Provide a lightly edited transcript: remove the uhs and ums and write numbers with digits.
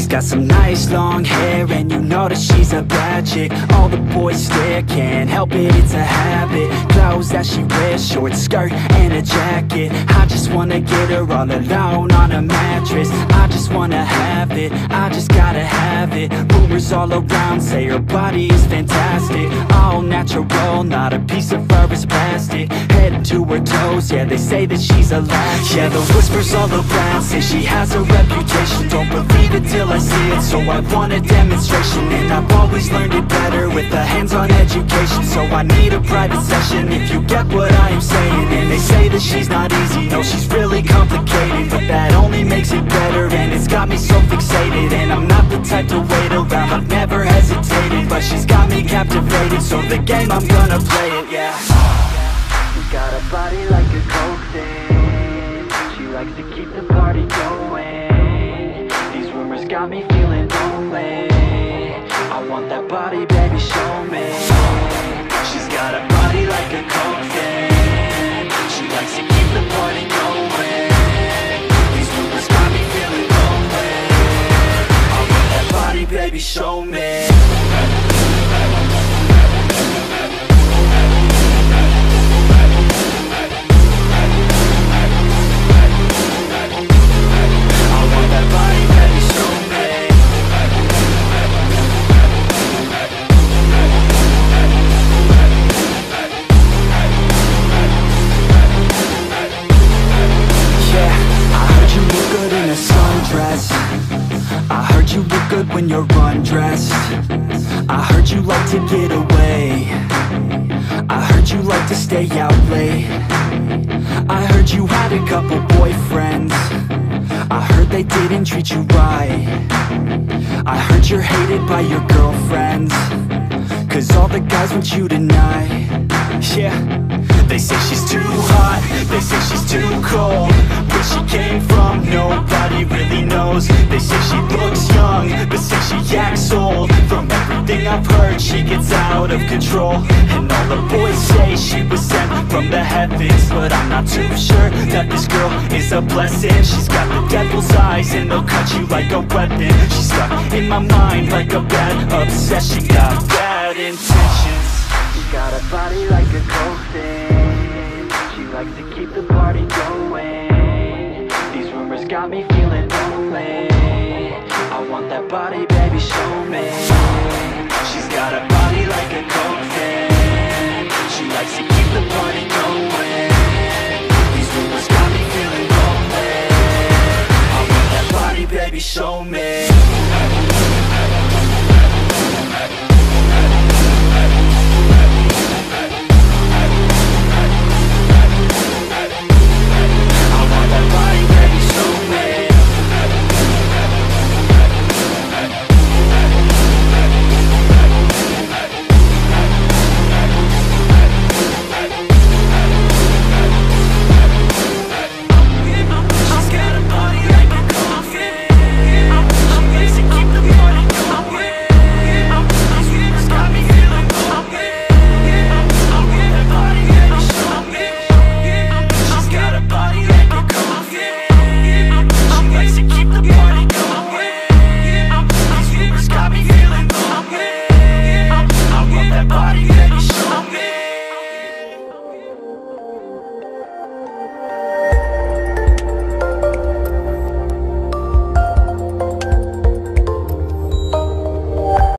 She's got some nice long hair, and you know that she's a bad chick. All the boys stare, can't help it, it's a habit. Clothes that she wears, short skirt and a jacket. I just wanna get her all alone on a mattress. I just wanna have it, I just gotta have it. Rumors all around say her body is fantastic. All natural, not a piece of fur is plastic. Head to her toes, yeah, they say that she's a latch. Yeah, the whispers all around say she has a reputation. Don't believe it till I see it, so I want a demonstration. And I've always learned it better with a hands-on education. So I need a private session if you get what I am saying. And they say that she's not easy, no, she's really complicated. But that only makes it better, and it's got me so fixated. And I'm not the type to wait around, I've never hesitated. But she's got me captivated, so the game, I'm gonna play it, yeah. She's got a body like a coke thing. She likes to keep the party going. These rumors got me feeling lonely. I want that body, baby, show me. She's got a body like a coke thing. She likes to keep the party going. These rumors got me feeling lonely. I want that body, baby, show me. I heard you look good when you're undressed. I heard you like to get away. I heard you like to stay out late. I heard you had a couple boyfriends. I heard they didn't treat you right. I heard you're hated by your girlfriends, 'cause all the guys want you tonight. Yeah, they say she's too hot, they say she's too cold. Where she came from, nobody really knows. They say she looks young, but say she acts old. From everything I've heard, she gets out of control. And all the boys say she was sent from the heavens, but I'm not too sure that this girl is a blessing. She's got the devil's eyes, and they'll cut you like a weapon. She's stuck in my mind like a bad obsession. Got bad intentions. She's got a body like a coke thing. She likes to keep the party going. These rumors got me feeling lonely. I want that body, baby, show me.